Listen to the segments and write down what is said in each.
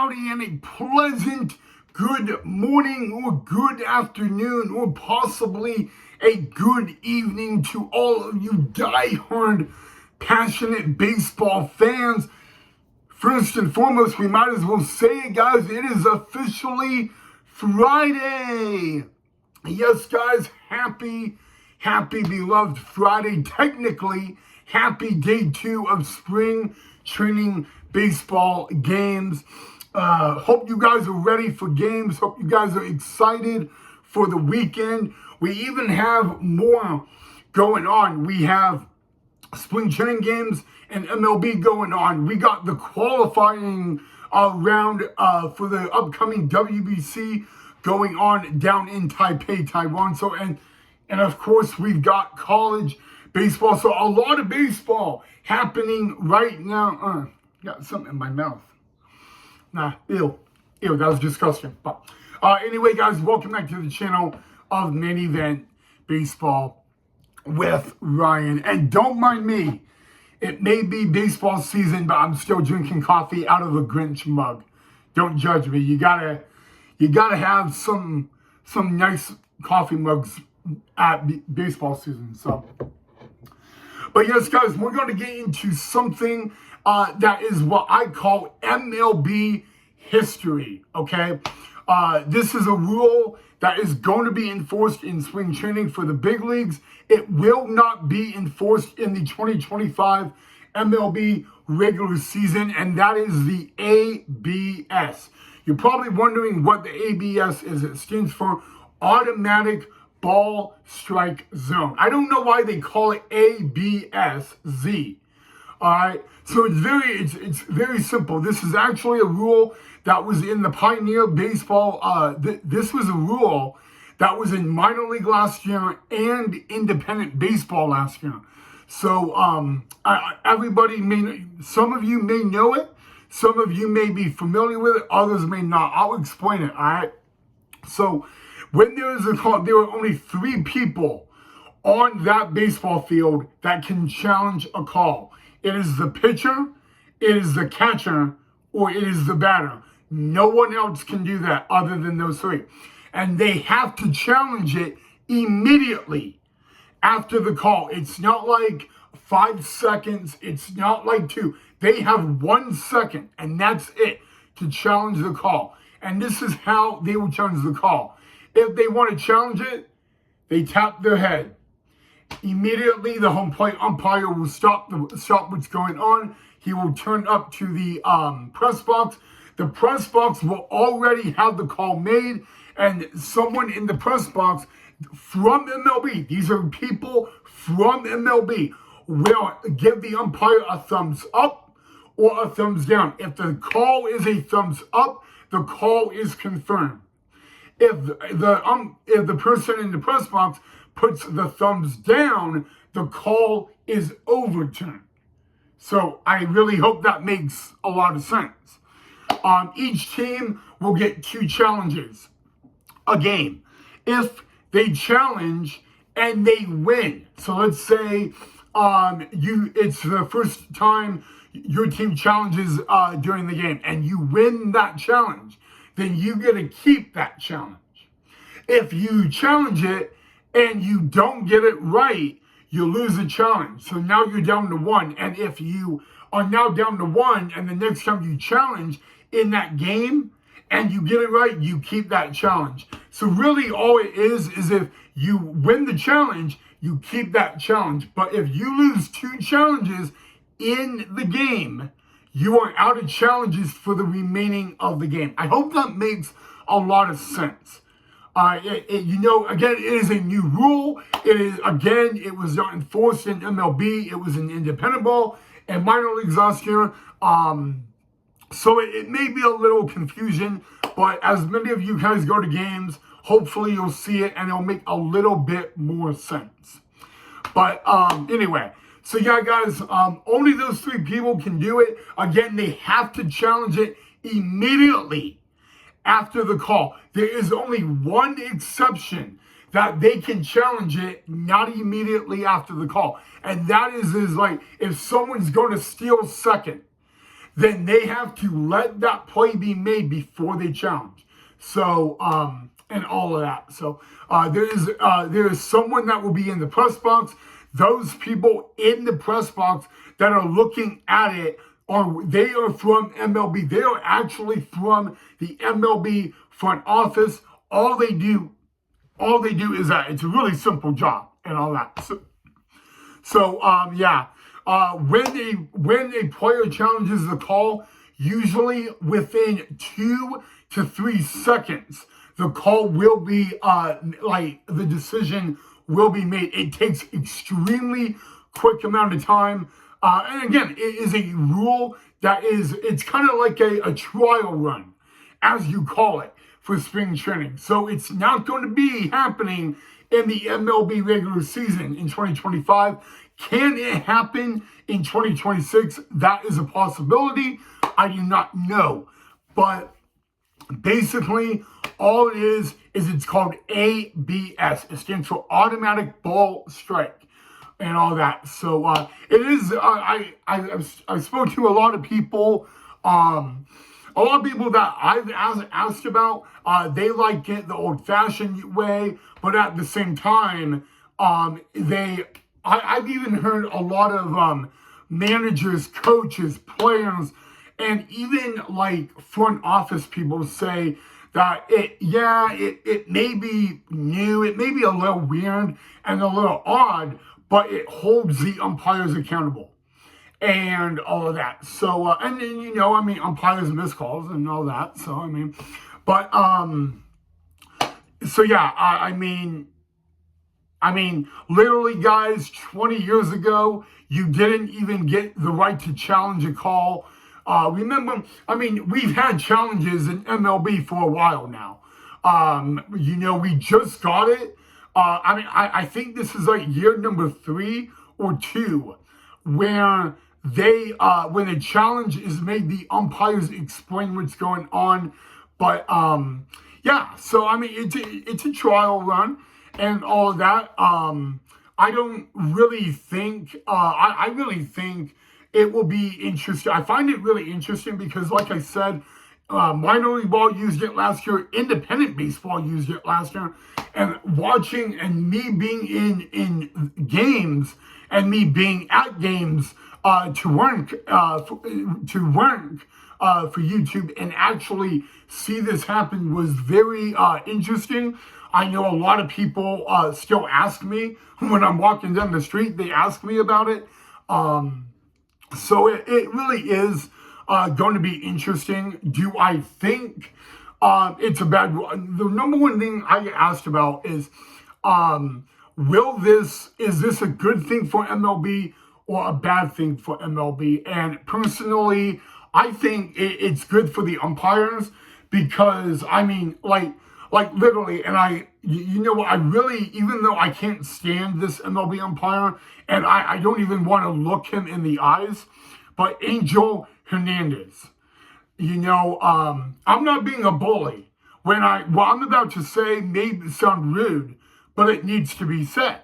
howdy, and a pleasant good morning or good afternoon or possibly a good evening to all of you diehard, passionate baseball fans. First and foremost, we might as well say it, guys. It is officially Friday. Yes, guys, happy beloved Friday. Technically, happy day 2 of spring training baseball games. Hope you guys are ready for games. Hope you guys are excited for the weekend. We even have more going on. We have spring training games and MLB going on. We got the qualifying round for the upcoming WBC going on down in Taipei, Taiwan. So, and of course, we've got college baseball. So a lot of baseball happening right now. Got something in my mouth. Nah, ew, that was disgusting. But anyway, guys, welcome back to the channel of Main Event Baseball with Ryan. And don't mind me. It may be baseball season, but I'm still drinking coffee out of a Grinch mug. Don't judge me. You gotta have some nice coffee mugs at baseball season. So, but yes, guys, we're going to get into something that is what I call MLB history. Okay, this is a rule that is going to be enforced in spring training for the big leagues. It will not be enforced in the 2025 MLB regular season, and that is the ABS. You're probably wondering what the ABS is. It stands for Automatic Ball Strike Zone. I don't know why they call it ABS-Z. All right, so it's very simple. This is actually a rule that was in the Pioneer Baseball. This was a rule that was in minor league last year and independent baseball last year. So everybody some of you may know it, some of you may be familiar with it, others may not. I'll explain it. All right. So when there is a call, there are only 3 people on that baseball field that can challenge a call. It is the pitcher, it is the catcher, or it is the batter. No one else can do that other than those 3. And they have to challenge it immediately after the call. It's not like 5 seconds. It's not like 2. They have 1 second, and that's it, to challenge the call. And this is how they will challenge the call. If they want to challenge it, they tap their head. Immediately, the home plate umpire will stop what's going on. He will turn up to the press box. The press box will already have the call made, and someone in the press box from MLB, these are people from MLB, will give the umpire a thumbs up or a thumbs down. If the call is a thumbs up, the call is confirmed. If the person in the press box puts the thumbs down, the call is overturned. So I really hope that makes a lot of sense. Each team will get 2 challenges a game. If they challenge and they win, so let's say it's the first time your team challenges during the game and you win that challenge, then you get to keep that challenge. If you challenge it and you don't get it right, you lose the challenge. So now you're down to 1. And if you are now down to 1 and the next time you challenge in that game and you get it right, you keep that challenge. So really all it is if you win the challenge, you keep that challenge. But if you lose 2 challenges in the game, you are out of challenges for the remaining of the game. I hope that makes a lot of sense. Again, it is a new rule. It was not enforced in MLB. It was in independent ball and minor leagues last year. So it may be a little confusion, but as many of you guys go to games, hopefully you'll see it and it'll make a little bit more sense. But anyway, so yeah, guys, only those 3 people can do it. Again, they have to challenge it immediately after the call. There is only one exception that they can challenge it not immediately after the call. And that is like if someone's going to steal second, then they have to let that play be made before they challenge. So, and all of that. So, there is someone that will be in the press box. Those people in the press box that are looking at it they are from MLB. They are actually from the MLB front office. All they do is that. It's a really simple job and all that. When a player challenges the call, usually within 2 to 3 seconds, the call will be the decision will be made. It takes extremely quick amount of time. And again, it is a rule it's kind of like a trial run, as you call it, for spring training. So it's not going to be happening in the MLB regular season in 2025. Can it happen in 2026? That is a possibility. I do not know. But basically, all it is it's called ABS. It stands for automatic ball strike and all that. So it is. I spoke to a lot of people. A lot of people that I've asked about, they like it the old-fashioned way, but at the same time, I've even heard a lot of managers, coaches, players, and even like front office people say that it may be new, it may be a little weird and a little odd, but it holds the umpires accountable and all of that. So, and then, umpires miss calls and all that. So, literally, guys, 20 years ago, you didn't even get the right to challenge a call. Remember, we've had challenges in MLB for a while now. We just got it. I think this is like year number 3 or 2, where when a challenge is made, the umpires explain what's going on. But so it's a trial run and all of that. I don't really think I really think it will be interesting. I find it really interesting because, like I said, minor league ball used it last year, independent baseball used it last year, and watching and me being in games and me being at games to work for YouTube and actually see this happen was very interesting. I know a lot of people still ask me when I'm walking down the street. They ask me about it. So it really is going to be interesting. Do I think it's a bad rule? The number one thing I get asked about is, is this a good thing for MLB or a bad thing for MLB? And personally, I think it's good for the umpires because, literally, and I really, even though I can't stand this MLB umpire, and I don't even want to look him in the eyes, but Angel Hernandez, I'm not being a bully. What I'm about to say may sound rude, but it needs to be said.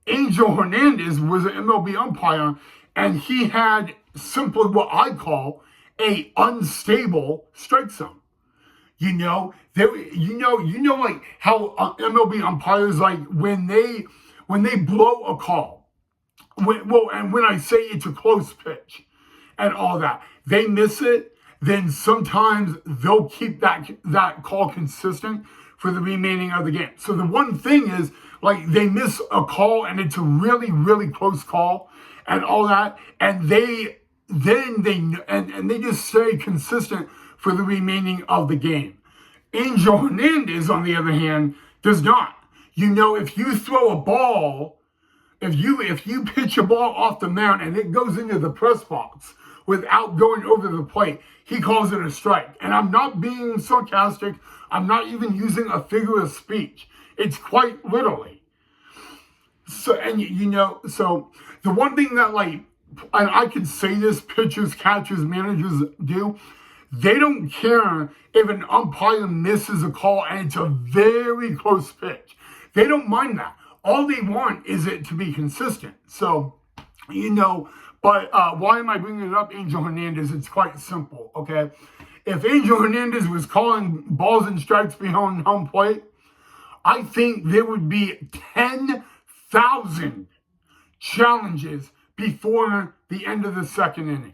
Angel Hernandez was an MLB umpire, and he had simply what I call a unstable strike zone. Like how MLB umpires, like when they blow a call, and when I say it's a close pitch and all that, they miss it, then sometimes they'll keep that call consistent for the remaining of the game. So the one thing is, like, they miss a call and it's a really, really close call and all that, and they just stay consistent for the remaining of the game. Angel Hernandez, on the other hand, does not. If you throw a ball, if you pitch a ball off the mound and it goes into the press box without going over the plate, he calls it a strike. And I'm not being sarcastic. I'm not even using a figure of speech. It's quite literally. So, so the one thing that, and I can say this, pitchers, catchers, managers do, they don't care if an umpire misses a call and it's a very close pitch. They don't mind that. All they want is it to be consistent. So, But why am I bringing it up, Angel Hernandez? It's quite simple, okay? If Angel Hernandez was calling balls and strikes behind home plate, I think there would be 10,000 challenges before the end of the second inning.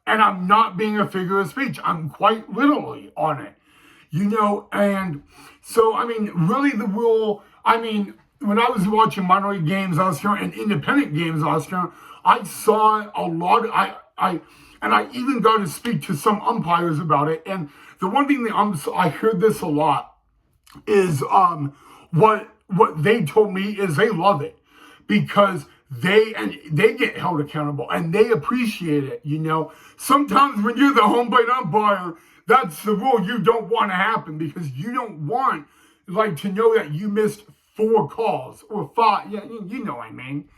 And I'm not being a figure of speech. I'm quite literally on it. And so, I mean, really the rule, I mean, when I was watching minor league games last year and independent games last year, I saw a lot, and I even got to speak to some umpires about it. And the one thing that I heard this a lot is what they told me is they love it because they get held accountable and they appreciate it. Sometimes when you're the home plate umpire, that's the rule you don't want to happen because you don't want to know that you missed 4 calls or 5. Yeah, you know what I mean.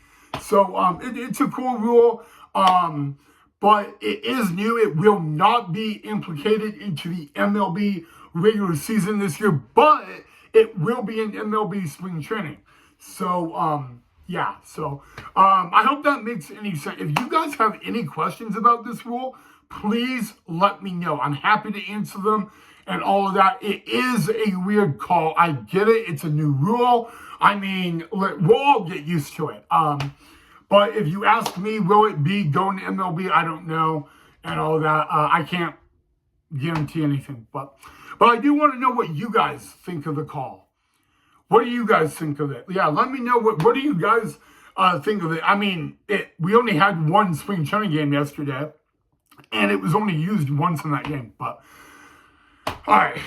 So it's a cool rule. But it is new. It will not be implicated into the MLB regular season this year, but it will be in MLB spring training. So, yeah. So, I hope that makes any sense. If you guys have any questions about this rule, please let me know. I'm happy to answer them and all of that. It is a weird call. I get it. It's a new rule. I mean, we'll all get used to it. But if you ask me, will it be going to MLB? I don't know, and all that. I can't guarantee anything, but I do want to know what you guys think of the call. What do you guys think of it? Yeah, let me know what do you guys think of it. I mean, we only had one spring training game yesterday, and it was only used once in that game. But all right,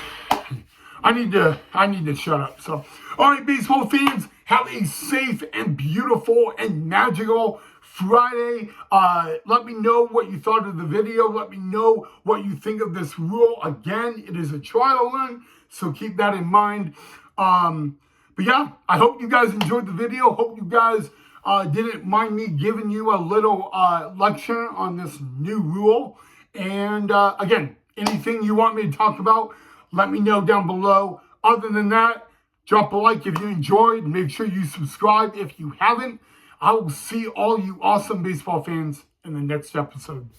I need to shut up. So, all right, baseball fans, have a safe and beautiful and magical Friday. Let me know what you thought of the video. Let me know what you think of this rule. Again, it is a trial run, so keep that in mind. But yeah, I hope you guys enjoyed the video. Hope you guys didn't mind me giving you a little lecture on this new rule. And again, anything you want me to talk about, let me know down below. Other than that, drop a like if you enjoyed. Make sure you subscribe if you haven't. I will see all you awesome baseball fans in the next episode.